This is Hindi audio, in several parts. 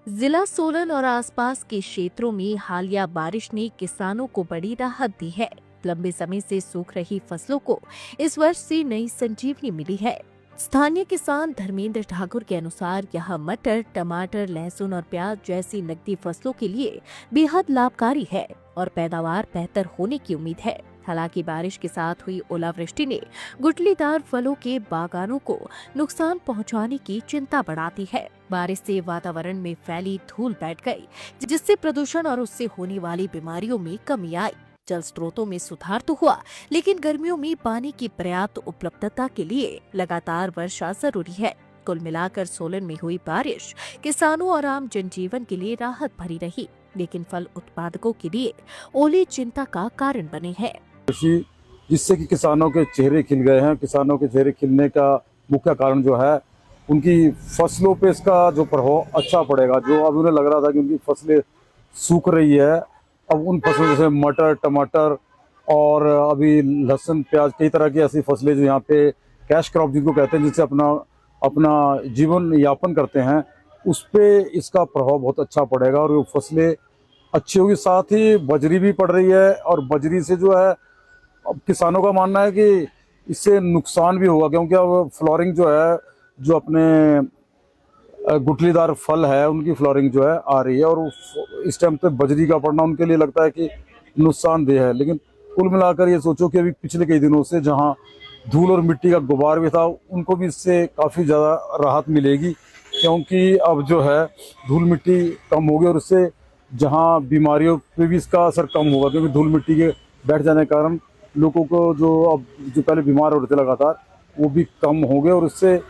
जिला सोलन और आसपास के क्षेत्रों में हालिया बारिश ने किसानों को बड़ी राहत दी है। लंबे समय से सूख रही फसलों को इस वर्ष से नई संजीवनी मिली है। स्थानीय किसान धर्मेंद्र ठाकुर के अनुसार यह मटर, टमाटर, लहसुन और प्याज जैसी नकदी फसलों के लिए बेहद लाभकारी है और पैदावार बेहतर होने की उम्मीद है। हालांकि बारिश के साथ हुई ओलावृष्टि ने गुठलीदार फलों के बागानों को नुकसान पहुंचाने की चिंता बढ़ाती है। बारिश से वातावरण में फैली धूल बैठ गई, जिससे प्रदूषण और उससे होने वाली बीमारियों में कमी आई। जल स्रोतों में सुधार तो हुआ, लेकिन गर्मियों में पानी की पर्याप्त उपलब्धता के लिए लगातार वर्षा जरूरी है। कुल मिलाकर सोलन में हुई बारिश किसानों और आम जनजीवन के लिए राहत भरी रही, लेकिन फल उत्पादकों के लिए ओले चिंता का कारण बने हैं। जिससे कि किसानों के चेहरे खिल गए हैं। किसानों के चेहरे खिलने का मुख्य कारण जो है, उनकी फसलों पे इसका जो प्रभाव अच्छा पड़ेगा। जो अब उन्हें लग रहा था कि उनकी फसलें सूख रही है, अब उन फसलों जैसे मटर, टमाटर और अभी लहसुन, प्याज, कई तरह की ऐसी फसलें जो यहाँ पे कैश क्रॉप जिनको कहते हैं, जिनसे अपना जीवन यापन करते हैं, उस पे इसका प्रभाव बहुत अच्छा पड़ेगा और वो फसलें अच्छी होगी। साथ ही बजरी भी पड़ रही है और बजरी से जो है, अब किसानों का मानना है कि इससे नुकसान भी होगा, क्योंकि अब फ्लोरिंग जो है, जो अपने गुठलीदार फल है, उनकी फ्लोरिंग जो है आ रही है और इस टाइम पे बजरी का पड़ना उनके लिए लगता है कि नुकसानदेह है। लेकिन कुल मिलाकर ये सोचो कि अभी पिछले कई दिनों से जहां धूल और मिट्टी का गुबार भी था, उनको भी इससे काफ़ी ज़्यादा राहत मिलेगी, क्योंकि अब जो है धूल मिट्टी कम होगी और इससे जहाँ बीमारियों पे भी इसका असर कम होगा, क्योंकि धूल मिट्टी के बैठ जाने के कारण लोगों को जो पहले बीमार हो रहे थे लगातार, वो भी कम हो गए। और इससे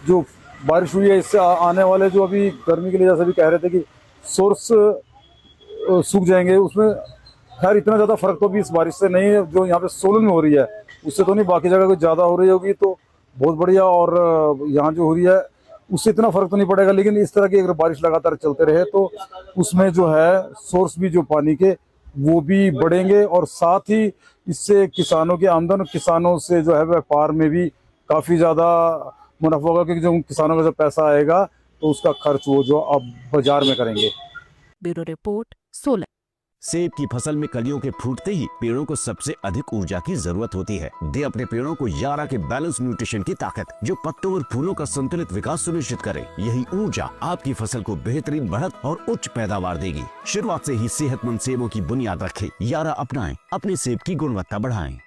जो बारिश हुई है, इससे आने वाले जो अभी गर्मी के लिए जैसे भी कह रहे थे कि सोर्स सूख जाएंगे, उसमें खैर इतना ज़्यादा फर्क तो भी इस बारिश से नहीं है। जो यहाँ पे सोलन में हो रही है उससे तो नहीं, बाकी जगह कुछ ज़्यादा हो रही होगी तो बहुत बढ़िया, और यहाँ जो हो रही है उससे इतना फर्क तो नहीं पड़ेगा। लेकिन इस तरह की अगर बारिश लगातार चलते रहे तो उसमें जो है सोर्स भी जो पानी के वो भी बढ़ेंगे, और साथ ही इससे किसानों की आमदन, किसानों से जो है व्यापार में भी काफ़ी ज़्यादा मुनाफा होगा, क्योंकि जो किसानों का जब पैसा आएगा तो उसका खर्च वो जो अब बाजार में करेंगे। Bureau report, Solan. सेब की फसल में कलियों के फूटते ही पेड़ों को सबसे अधिक ऊर्जा की जरूरत होती है। दे अपने पेड़ों को यारा के बैलेंस न्यूट्रिशन की ताकत, जो पत्तों और फूलों का संतुलित विकास सुनिश्चित करे। यही ऊर्जा आपकी फसल को बेहतरीन बढ़त और उच्च पैदावार देगी। शुरुआत से ही सेहतमंद सेबों की बुनियाद रखें। यारा अपनाएं, अपने सेब की गुणवत्ता बढ़ाएं।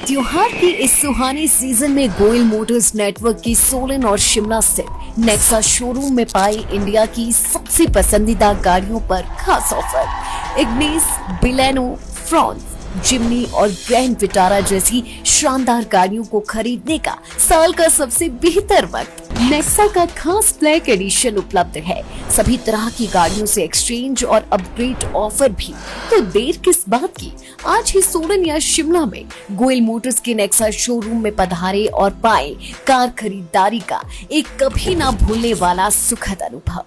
त्योहार की इस सुहानी सीजन में गोयल मोटर्स नेटवर्क की सोलन और शिमला स्थित नेक्सा शोरूम में पाई इंडिया की सबसे पसंदीदा गाड़ियों पर खास ऑफर। इग्निस, बिलेनो, फ्रॉन्स, जिम्नी और ग्रैंड विटारा जैसी शानदार गाड़ियों को खरीदने का साल का सबसे बेहतर वक्त। नेक्सा का खास ब्लैक एडिशन उपलब्ध है। सभी तरह की गाड़ियों से एक्सचेंज और अपग्रेड ऑफर भी। तो देर किस बात की, आज ही सोलन या शिमला में गोयल मोटर्स के नेक्सा शोरूम में पधारे और पाएं कार खरीदारी का एक कभी ना भूलने वाला सुखद अनुभव।